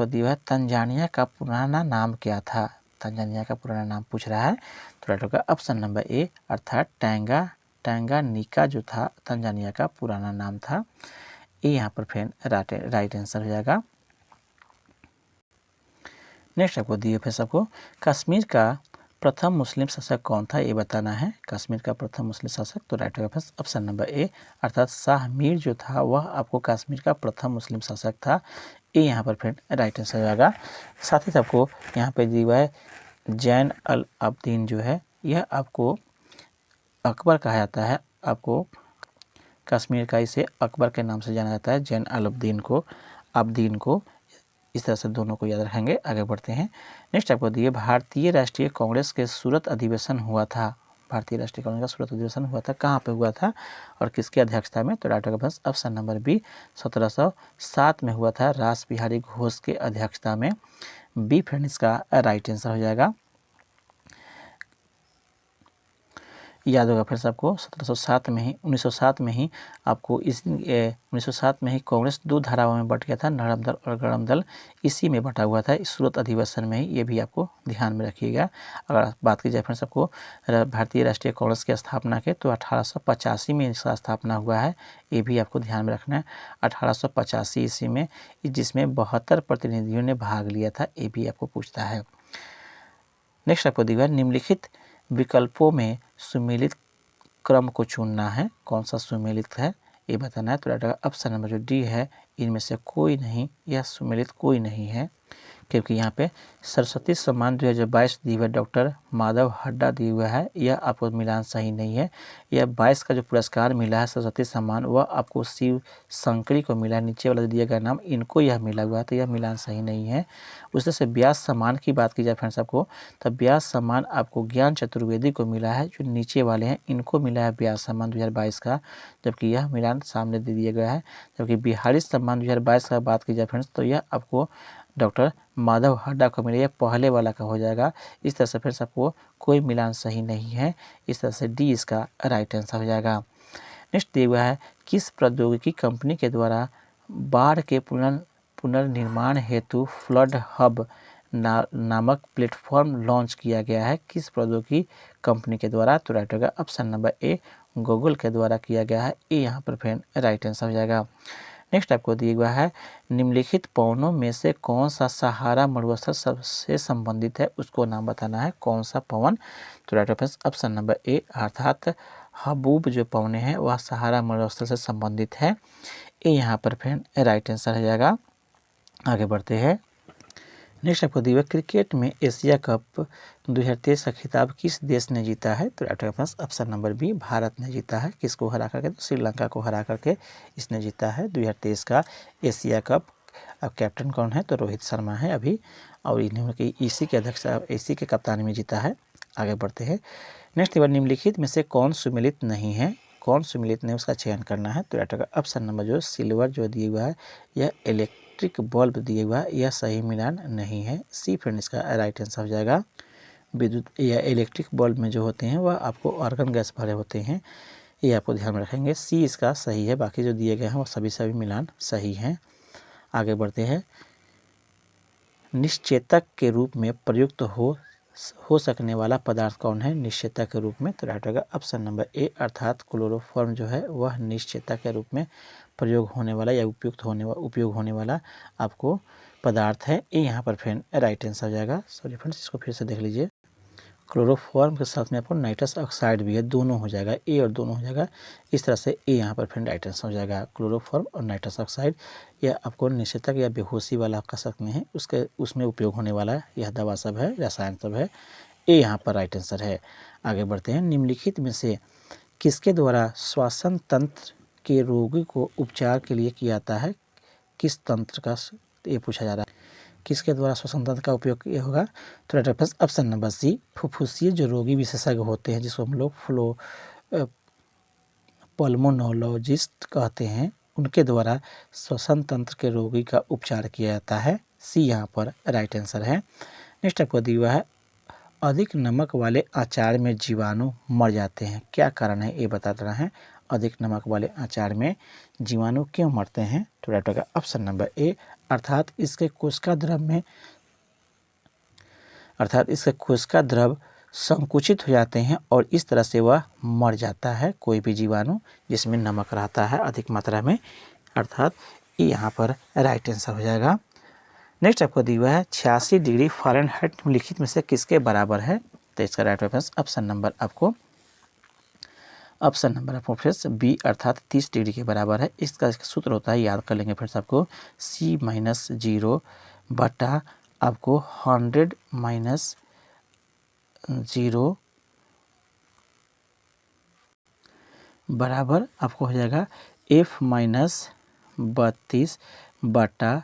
दिया है तंजानिया का पुराना नाम क्या था, तंजानिया का पुराना नाम पूछ रहा है। तो राइट होगा ऑप्शन नंबर ए, अर्थात टैंगानिका जो था तंजानिया का पुराना नाम था। ये यहाँ पर फ्रेंड राइट आंसर हो जाएगा। नेक्स्ट आपको दिए फिर सबको कश्मीर का प्रथम मुस्लिम शासक कौन था, ये बताना है। कश्मीर का प्रथम मुस्लिम शासक, तो राइट होगा फिर ऑप्शन नंबर ए, अर्थात शाह मीर जो था वह आपको कश्मीर का प्रथम मुस्लिम शासक था। ये यहाँ पर फ्रेंड राइट आंसर होगा। साथ ही सबको यहाँ पे दिया है जैन अल आबदीन जो है यह आपको अकबर कहा जाता है, आपको कश्मीर का इसे अकबर के नाम से जाना जाता है, जैन अब्दीन को इस तरह से दोनों को याद रखेंगे। आगे बढ़ते हैं। नेक्स्ट आपको दिए भारतीय राष्ट्रीय कांग्रेस के सूरत अधिवेशन हुआ था। भारतीय राष्ट्रीय कांग्रेस का सूरत अधिवेशन हुआ था, कहाँ पे हुआ था और किसकी अध्यक्षता में? तो राइट होगा ऑप्शन नंबर बी 1707 में हुआ था, रास बिहारी घोष के अध्यक्षता में। बी फ्रेंड इसका राइट आंसर हो जाएगा। याद होगा फिर से आपको 1907 में ही आपको 1907 में ही कांग्रेस दो धाराओं में बट गया था, नरम दल और गरम दल, इसी में बटा हुआ था इस सूरत अधिवेशन में ही। ये भी आपको ध्यान में रखिएगा। अगर बात की जाए फिर से आपको भारतीय राष्ट्रीय कांग्रेस की स्थापना के, तो 1885 में इसका स्थापना हुआ है, ये भी आपको ध्यान में रखना है। 1885 ईस्वी में, जिसमें 72 प्रतिनिधियों ने भाग लिया था, ये भी आपको पूछता है। नेक्स्ट आपको दिया निम्नलिखित विकल्पों में सुमेलित क्रम को चुनना है, कौन सा सुमेलित है ये बताना है। तो राइट ऑप्शन नंबर जो डी है, इनमें से कोई नहीं, यह सुमेलित कोई नहीं है, क्योंकि यहाँ पे सरस्वती सम्मान 2022 दिए हुआ डॉक्टर माधव हड्डा दिया हुआ है, यह आपको मिलान सही नहीं है। यह 22 का जो पुरस्कार मिला है सरस्वती सम्मान, वह आपको शिव शंकरी को मिला है, नीचे वाला दिया गया नाम इनको यह मिला हुआ है, तो यह मिलान सही नहीं है। उससे से व्यास सम्मान की बात की जाए फ्रेंड्स आपको, तब व्यास सम्मान आपको ज्ञान चतुर्वेदी को मिला है, जो नीचे वाले हैं इनको मिला है व्यास सम्मान 2022 का, जबकि यह मिलान सामने दे दिया गया है। जबकि बिहारी सम्मान 2022 का बात की जाए फ्रेंड्स, तो यह आपको डॉक्टर माधव हड्डा को मिले, यह पहले वाला का हो जाएगा। इस तरह से फिर सबको कोई मिलान सही नहीं है, इस तरह से डी इसका राइट आंसर हो जाएगा। नेक्स्ट दिया हुआ है, किस प्रौद्योगिकी कंपनी के द्वारा बाढ़ के पुनर्निर्माण हेतु फ्लड हब नामक प्लेटफॉर्म लॉन्च किया गया है? किस प्रौद्योगिकी कंपनी के द्वारा? तो राइट होगा ऑप्शन नंबर ए, गूगल के द्वारा किया गया है, ये यहाँ पर फ्रेंड राइट आंसर हो जाएगा। नेक्स्ट आपको दिया हुआ है, निम्नलिखित पवनों में से कौन सा सहारा मरुस्थल से संबंधित है, उसको नाम बताना है, कौन सा पवन? तो राइट ऑप्शन नंबर ए, अर्थात हबूब जो पवने हैं वह सहारा मरुस्थल से संबंधित है, ये यहाँ पर फ्रेंड राइट आंसर हो जाएगा। आगे बढ़ते हैं। नेक्स्ट आपको दिया क्रिकेट में एशिया कप 2023 का खिताब किस देश ने जीता है? तो right option number B, Bharat ने जीता है। किसको हरा करके? तो श्रीलंका को हरा करके इसने जीता है 2023 का एशिया कप। अब कैप्टन कौन है? तो रोहित शर्मा है अभी, और इन्होंने इसी के अध्यक्षता, इसी के कप्तानी में जीता है। आगे बढ़ते हैं। नेक्स्ट बार निम्नलिखित में से कौन सुमेलित नहीं है? कौन सुमेलित नहीं, उसका चयन करना है। तो राइट ऑप्शन नंबर जो सिल्वर जो दिया हुआ है, यह इलेक्ट्रिक बल्ब दिया हुआ है, यह सही मिलान नहीं है। सी फ्रेंड इसका राइट आंसर हो जाएगा। विद्युत या इलेक्ट्रिक बल्ब में जो होते हैं वह आपको आर्गन गैस भरे होते हैं, ये आपको ध्यान में रखेंगे। सी इसका सही है, बाकी जो दिए गए हैं वो सभी मिलान सही हैं। आगे बढ़ते हैं। निश्चेतक के रूप में प्रयुक्त हो सकने वाला पदार्थ कौन है निश्चेतक के रूप में? तो राइट होगा ऑप्शन नंबर ए, अर्थात क्लोरोफॉर्म जो है वह निश्चेतक के रूप में प्रयोग होने वाला या उपयोग होने वाला आपको पदार्थ है, ये यहाँ पर फ्रेंड राइट आंसर हो जाएगा। सॉरी फ्रेंड्स, इसको फिर से देख लीजिए। क्लोरोफॉर्म के साथ में आपको नाइट्रस ऑक्साइड भी है, दोनों हो जाएगा, ए और दोनों हो जाएगा। इस तरह से ए यहाँ पर फ्रेंड राइट आंसर हो जाएगा। क्लोरोफॉर्म और नाइट्रस ऑक्साइड यह आपको निश्चेतक या बेहोशी वाला आप कह सकते हैं, उसमें उपयोग होने वाला यह दवा सब है, रसायन सब है, ए यहाँ पर राइट आंसर है। आगे बढ़ते हैं। निम्नलिखित में से किसके द्वारा श्वसन तंत्र के रोगी को उपचार के लिए किया जाता है? किस तंत्र का ये पूछा जा रहा है, किसके द्वारा श्वसन तंत्र का उपयोग किया होगा? तो राइट ऑप्शन नंबर सी, फुफ्फुसीय जो रोगी विशेषज्ञ होते हैं, जिसको हम लोग पल्मोनोलॉजिस्ट कहते हैं, उनके द्वारा श्वसन तंत्र के रोगी का उपचार किया जाता है। सी यहाँ पर राइट आंसर है। नेक्स्ट आपको दिया हुआ है, अधिक नमक वाले अचार में जीवाणु मर जाते हैं, क्या कारण है ये बता रहा है। अधिक नमक वाले अचार में जीवाणु क्यों मरते हैं? तो राइट होगा ऑप्शन नंबर ए, अर्थात इसके कोशिका द्रव संकुचित हो जाते हैं और इस तरह से वह मर जाता है, कोई भी जीवाणु जिसमें नमक रहता है अधिक मात्रा में, अर्थात ये यहाँ पर राइट आंसर हो जाएगा। नेक्स्ट आपको दिया हुआ है 86 डिग्री फ़ारेनहाइट निम्नलिखित में से किसके बराबर है? तो इसका राइट रेफरेंस ऑप्शन नंबर आपको फ्रेंड्स बी, अर्थात 30 डिग्री के बराबर है। इसका सूत्र होता है, याद कर लेंगे फ्रेंड्स आपको, C-0 बटा आपको 100 माइनस 0 बराबर आपको हो जाएगा F-32/212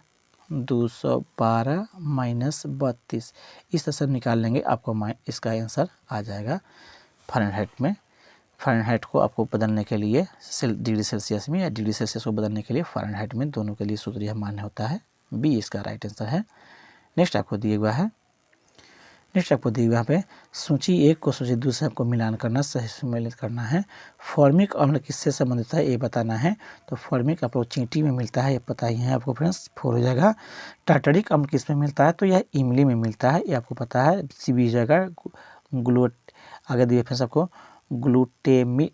इस तरह से निकाल लेंगे, आपको इसका आंसर आ जाएगा फ़ारेनहाइट में। फ़ारेनहाइट को आपको बदलने के लिए डिग्री सेल्सियस में या डिग्री सेल्सियस को बदलने के लिए फ़ारेनहाइट में, दोनों के लिए सूत्र यह मान्य होता है। बी इसका राइट आंसर है। नेक्स्ट आपको दिया हुआ है, यहाँ पे सूची 1 को सूची 2 से आपको मिलान करना, सही सम्मिलित करना है। फॉर्मिक अम्ल किससे संबंधित है ये बताना है। तो फॉर्मिक आपको चींटी में मिलता है, ये पता ही है आपको फ्रेंड्स, 4 हो जाएगा। टार्टरिक अम्ल किस में मिलता है, तो यह इमली में मिलता है, ये आपको पता है, सी भी जाएगा। आगे दिए फ्रेंड्स आपको ग्लूटेमिक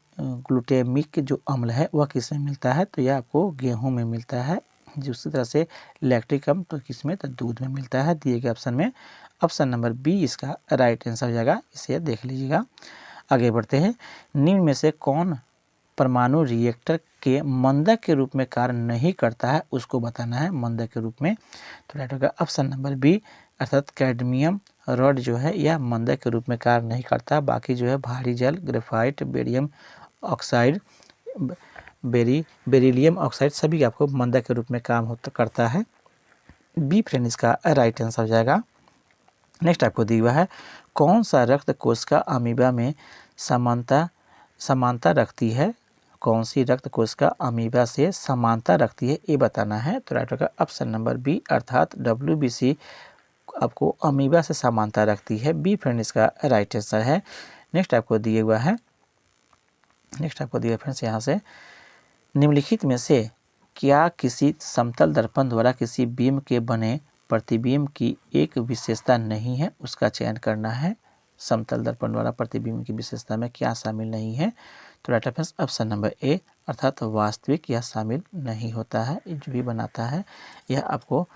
जो अम्ल है वह किस में मिलता है, तो यह आपको गेहूँ में मिलता है। उसी तरह से लैक्टिक अम्ल तो किस में, तो दूध में मिलता है। दिए गए ऑप्शन में ऑप्शन नंबर बी इसका राइट आंसर हो जाएगा, इसे देख लीजिएगा। आगे बढ़ते हैं, निम्न में से कौन परमाणु रिएक्टर के मंदक के रूप में कार्य नहीं करता है, उसको बताना है मंदक के रूप में। तो राइट होगा ऑप्शन नंबर बी, अर्थात कैडमियम रॉड जो है यह मंदक के रूप में कार्य नहीं करता। बाकी जो है भारी जल, graphite, barium oxide, beryllium oxide सभी आपको मंदक के रूप में काम करता है। बी फ्रेंड इसका राइट आंसर हो जाएगा। नेक्स्ट आपको दिया हुआ है, कौन सा रक्त कोशिका अमीबा में समानता रखती है, कौन सी रक्त कोशिका अमीबा से समानता रखती है ये बताना है। तो राइट होगा ऑप्शन नंबर बी, अर्थात WBC आपको अमीबा से समानता रखती है। बी फ्रेंड इसका राइट आंसर है। नेक्स्ट आपको दिए हुआ है, फ्रेंड्स यहाँ से, निम्नलिखित में से क्या किसी समतल दर्पण द्वारा किसी बीम के बने प्रतिबिंब की एक विशेषता नहीं है, उसका चयन करना है। समतल दर्पण द्वारा प्रतिबिंब की विशेषता में क्या शामिल नहीं है, तो राइट ऑप्शन ऑप्शन नंबर ए, अर्थात वास्तविक यह शामिल नहीं होता है। जो भी बनाता है यह आपको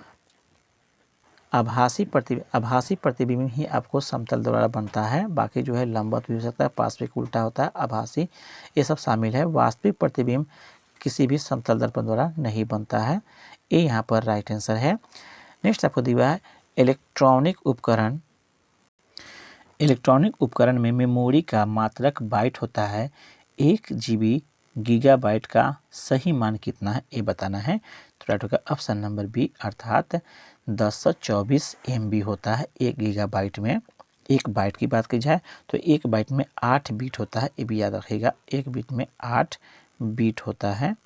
आभासी प्रतिबिंब ही आपको समतल द्वारा बनता है। बाकी जो है लंबवत भी हो सकता है, पार्श्विक उल्टा होता है, आभासी ये सब शामिल है। वास्तविक प्रतिबिंब किसी भी समतल दर्पण द्वारा नहीं बनता है, ये यहाँ पर राइट आंसर है। नेक्स्ट आपको दिया है, इलेक्ट्रॉनिक उपकरण में मेमोरी का मात्रक बाइट होता है, 1 GB गीगाबाइट का सही मान कितना है ये बताना है। तो राइट होगा ऑप्शन नंबर बी, अर्थात 1024 MB होता है 1 गीगाबाइट में। 1 बाइट की बात की जाए तो 1 बाइट में 8 बीट होता है, ये भी याद रखिएगा, 1 बीट में 8 बीट होता है,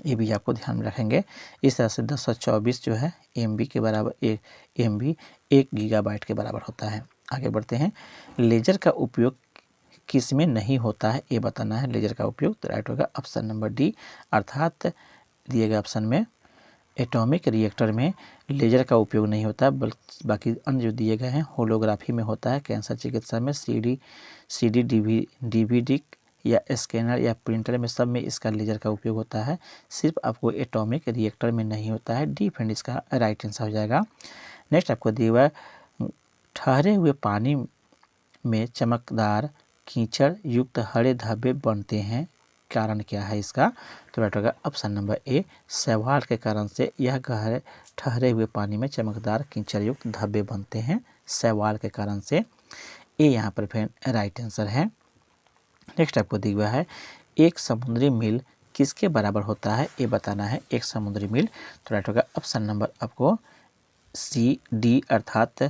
ये भी आपको ध्यान में रखेंगे। इस तरह से 1024 जो है MB के बराबर, 1 MB 1 गीगाबाइट के बराबर होता है। आगे बढ़ते हैं, लेजर का उपयोग किस में नहीं होता है ये बताना है। लेजर का उपयोग, तो राइट होगा ऑप्शन नंबर डी, अर्थात दिए गए ऑप्शन में एटॉमिक रिएक्टर में लेजर का उपयोग नहीं होता, बल्कि बाकी अन्य जो दिए गए हैं होलोग्राफी में होता है। कैंसर चिकित्सा में CD DVD या स्कैनर या प्रिंटर में, सब में इसका लेजर का उपयोग होता है, सिर्फ आपको एटॉमिक रिएक्टर में नहीं होता है। डी फ्रेंड इसका राइट आंसर हो जाएगा। नेक्स्ट आपको दिया हुआ है, ठहरे हुए पानी में चमकदार कीचड़ युक्त हरे धब्बे बनते हैं, कारण क्या है इसका, तो राइट होगा ऑप्शन नंबर ए, शैवाल के कारण से यह गहरे ठहरे हुए पानी में चमकदार कीचड़ युक्त धब्बे बनते हैं, शैवाल के कारण से, ये यहाँ पर फिर राइट आंसर है। नेक्स्ट आपको दिया हुआ है, एक समुद्री मील किसके बराबर होता है ये बताना है। एक समुद्री मील, तो राइट होगा ऑप्शन नंबर आपको CD, अर्थात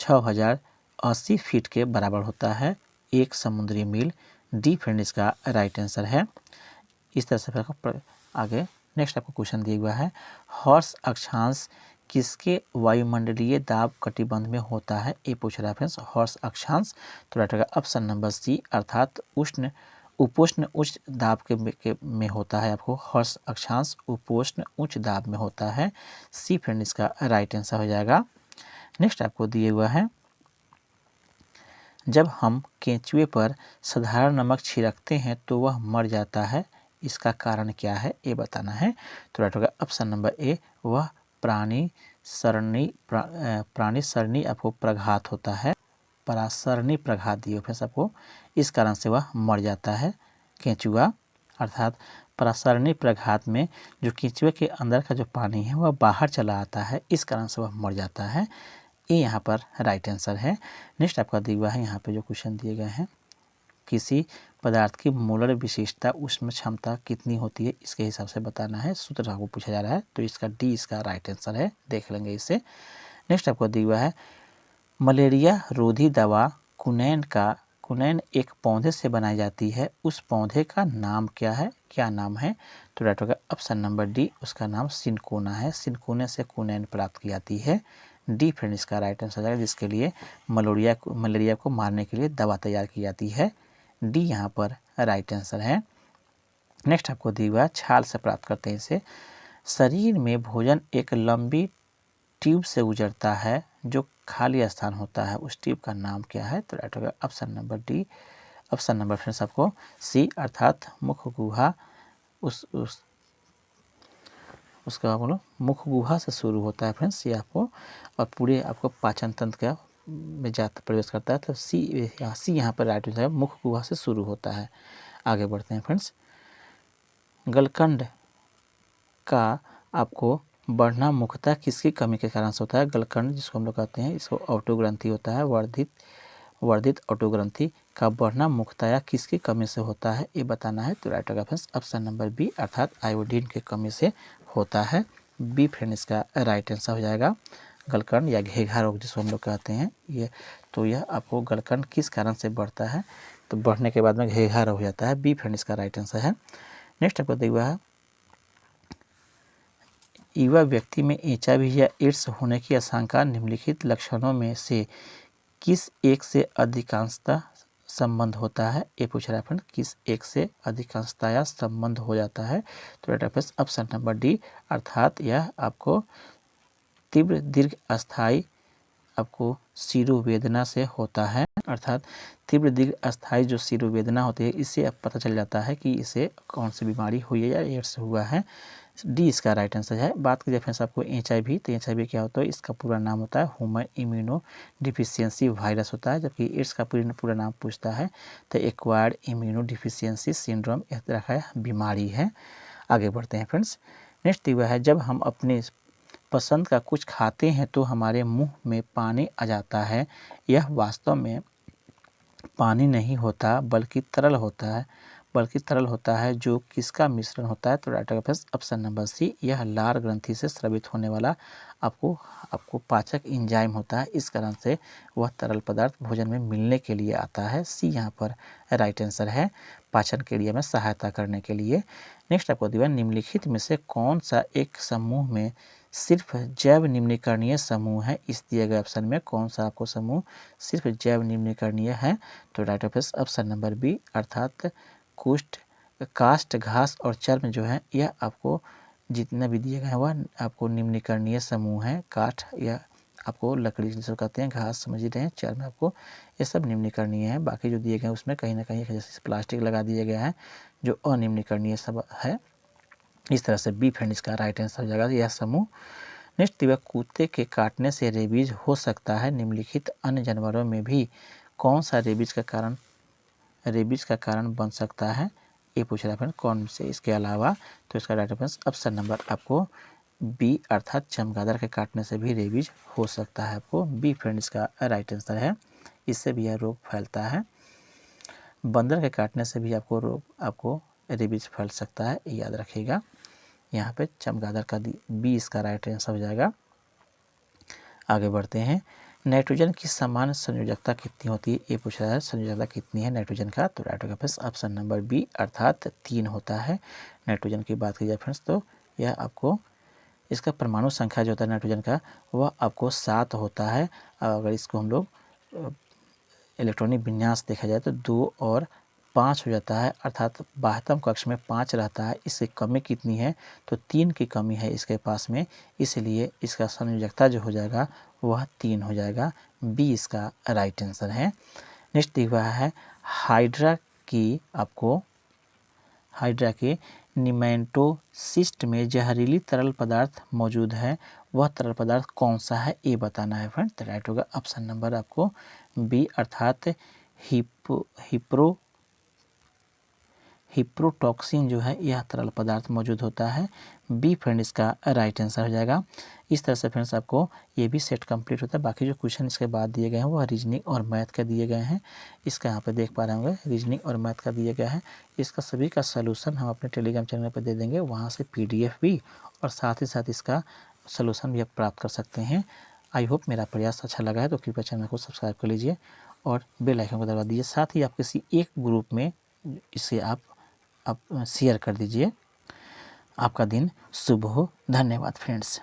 6080 फीट के बराबर होता है एक समुद्री मील। डी फ्रेंड इसका राइट आंसर है। इस तरह से फिर आगे नेक्स्ट आपको क्वेश्चन दिया हुआ है, हॉर्स अक्षांश किसके वायुमंडलीय दाब कटिबंध में होता है ये पूछ रहा है फ्रेंड्स, हॉर्स अक्षांश, तो राइट होगा ऑप्शन नंबर सी, अर्थात उपोष्ण उच्च दाब में होता है। आपको हॉर्स अक्षांश उपोष्ण उच्च दाब में होता है। सी फ्रेंड इसका राइट आंसर हो जाएगा। नेक्स्ट आपको दिए हुआ है, जब हम केंचुए पर साधारण नमक छिड़कते हैं तो वह मर जाता है, इसका कारण क्या है ये बताना है। तो राइट होगा ऑप्शन नंबर ए, वह प्राणी सरणी आपको प्रघात होता है, परासरणी प्रघात दिए फिर आपको, इस कारण से वह मर जाता है केंचुआ, अर्थात परासरणी प्रघात में जो केंचुए के अंदर का जो पानी है वह बाहर चला आता है, इस कारण से वह मर जाता है, ये यहाँ पर राइट आंसर है। नेक्स्ट आपका दिया हुआ है, यहाँ पे जो क्वेश्चन दिए गए हैं किसी पदार्थ की मोलर विशेषता उष्ण क्षमता कितनी होती है, इसके हिसाब से बताना है। सूत्र आपको पूछा जा रहा है, तो इसका डी इसका राइट आंसर है, देख लेंगे इसे। नेक्स्ट आपको दिया हुआ है मलेरिया रोधी दवा कुनैन एक पौधे से बनाई जाती है, उस पौधे का नाम क्या है, क्या नाम है? तो राइट होगा ऑप्शन नंबर डी, उसका नाम सिनकोना है। सिनकोने से कुनैन प्राप्त की जाती है। डी फ्रेंड इसका राइट आंसर है, जिसके लिए मलेरिया को मारने के लिए दवा तैयार की जाती है। डी यहाँ पर राइट आंसर है। नेक्स्ट आपको दिया हुआ छाल से प्राप्त करते हैं इसे। शरीर में भोजन एक लंबी ट्यूब से गुजरता है, जो खाली स्थान होता है, उस ट्यूब का नाम क्या है? तो राइट होगा option number D. Option number friends आपको सी अर्थात मुख गुहा, उसका बोलो मुख गुहा से शुरू होता है फ्रेंड्स, ये आपको और पूरे आपको पाचन तंत्र का में जाता प्रवेश करता है, तो सी यहाँ पर राइट आंसर है, मुख गुहा से शुरू होता है। आगे बढ़ते हैं फ्रेंड्स। गलकंड का आपको बढ़ना मुख्यतः किसकी कमी के कारण से होता है? गलकंड जिसको हम लोग कहते हैं, इसको ऑटोग्रंथि होता है, वर्धित ऑटोग्रंथि का बढ़ना मुख्यतः किसकी कमी से होता है, ये बताना है। तो राइट होगा फ्रेंड्स ऑप्शन नंबर बी अर्थात आयोडीन की कमी से होता है। बी फ्रेंड इसका राइट आंसर हो जाएगा। गलकंड या घेघा रोग जिसको हम लोग कहते हैं, ये तो यह आपको गलकंड किस कारण से बढ़ता है, तो बढ़ने के बाद में घेघा रोग हो जाता है। बी फ्रेंड इसका राइट आंसर है। नेक्स्ट आपको दिया हुआ है युवा व्यक्ति में HIV या एड्स होने की आशंका निम्नलिखित लक्षणों में से किस एक से अधिकांशतः संबंध होता है, ये पूछ रहा है फ्रेंड, किस एक से अधिकांशतः या संबंध हो जाता है? तो राइट ऑप्शन नंबर डी अर्थात यह आपको तीव्र दीर्घ अस्थायी आपको शिरोवेदना से होता है, अर्थात तीव्र दीर्घ अस्थायी जो शिरोवेदना होती है, इससे अब पता चल जाता है कि इसे कौन सी बीमारी हुई है या एड्स हुआ है। डी इसका राइट आंसर है। बात करिए फ्रेंड्स आपको HIV, तो HIV क्या होता है, इसका पूरा नाम होता है ह्यूमन इम्यूनो डिफिशियंसी वायरस होता है, जबकि एड्स का पूरा नाम पूछता है तो एक्वायर्ड इम्यूनो डिफिशियंसी सिंड्रोम एक तरह का बीमारी है। आगे बढ़ते हैं फ्रेंड्स। नेक्स्ट दिया है जब हम अपने पसंद का कुछ खाते हैं तो हमारे मुंह में पानी आ जाता है, यह वास्तव में पानी नहीं होता बल्कि तरल होता है जो किसका मिश्रण होता है? तो राइट ऑप्शन नंबर सी, यह लार ग्रंथि से स्रावित होने वाला आपको पाचक एंजाइम होता है, इस कारण से वह तरल पदार्थ भोजन में मिलने के लिए आता है। सी यहाँ पर राइट आंसर है, पाचन क्रिया में सहायता करने के लिए। नेक्स्ट आपको दिया निम्नलिखित में से कौन सा एक समूह में सिर्फ जैव निम्नीकरणीय समूह है? इस दिए गए ऑप्शन में कौन सा आपको समूह सिर्फ जैव निम्नीकरणीय है? तो राइट ऑप्शन नंबर बी अर्थात काष्ठ, घास और चर्म जो है, यह आपको जितना भी दिए गए हैं वह आपको निम्नीकरणीय समूह है। काष्ठ या आपको लकड़ी जिसको कहते हैं, घास समझ ही रहे हैं, चर्म आपको ये सब निम्नीकरणीय है। बाकी जो दिए गए हैं उसमें कहीं ना कहीं जैसे प्लास्टिक लगा दिया गया है जो अनिम्नीकरणीय सब है। इस तरह से बी फ्रेंड इसका राइट आंसर हो जाएगा यह समूह। नेक्स्ट दिया कुत्ते के काटने से रेबीज हो सकता है, निम्नलिखित अन्य जानवरों में भी कौन सा रेबीज का कारण बन सकता है? ये पूछ रहा है कौन से इसके अलावा, तो इसका राइट ऑप्शन नंबर आपको बी अर्थात चमगादड़ के काटने से भी रेबीज हो सकता है। आपको बी फ्रेंड इसका राइट आंसर है, इससे भी यह रोग फैलता है। बंदर के काटने से भी आपको रेबीज फैल सकता है, याद रखिएगा। यहाँ पे चमगादड़ का बी इसका राइट आंसर हो जाएगा। आगे बढ़ते हैं। नाइट्रोजन की समान संयोजकता कितनी होती है? ये पूछ रहा है संयोजकता कितनी है नाइट्रोजन का, तो राइट होगा फ्रेंड्स ऑप्शन नंबर बी अर्थात 3 होता है। नाइट्रोजन की बात की जाए फ्रेंड्स तो यह आपको इसका परमाणु संख्या जो होता है नाइट्रोजन का वह आपको 7 होता है। अगर इसको हम लोग इलेक्ट्रॉनिक विन्यास देखा जाए तो 2 और 5 हो जाता है, अर्थात बाह्यतम कक्ष में 5 रहता है। इससे कमी कितनी है? तो 3 की कमी है इसके पास में, इसलिए इसका संयोजकता जो हो जाएगा वह 3 हो जाएगा। बी इसका राइट आंसर है। नेक्स्ट दिया हुआ है हाइड्रा के निमेटोसिस्ट में जहरीली तरल पदार्थ मौजूद है, वह तरल पदार्थ कौन सा है? ये बताना है फ्रेंड। तो राइट होगा ऑप्शन नंबर आपको बी अर्थात हिप्रोटॉक्सिन जो है यह तरल पदार्थ मौजूद होता है। बी फ्रेंड इसका राइट आंसर हो जाएगा। इस तरह से फ्रेंड्स आपको ये भी सेट कंप्लीट होता है। बाकी जो क्वेश्चन इसके बाद दिए गए हैं वो रीजनिंग और मैथ के दिए गए हैं। इसका यहाँ पे देख पा रहे होंगे रीजनिंग और मैथ का दिया गया है। इसका सभी का सलूशन हम अपने टेलीग्राम चैनल पर दे देंगे, वहाँ से PDF भी और साथ ही साथ इसका सलूशन भी आप प्राप्त कर सकते हैं। आई होप मेरा प्रयास अच्छा लगा है तो कृपया चैनल को सब्सक्राइब कर लीजिए और बेल आइकन को दबा दीजिए। साथ ही आप किसी एक ग्रुप में इसे आप शेयर कर दीजिए। आपका दिन शुभ हो। धन्यवाद फ्रेंड्स।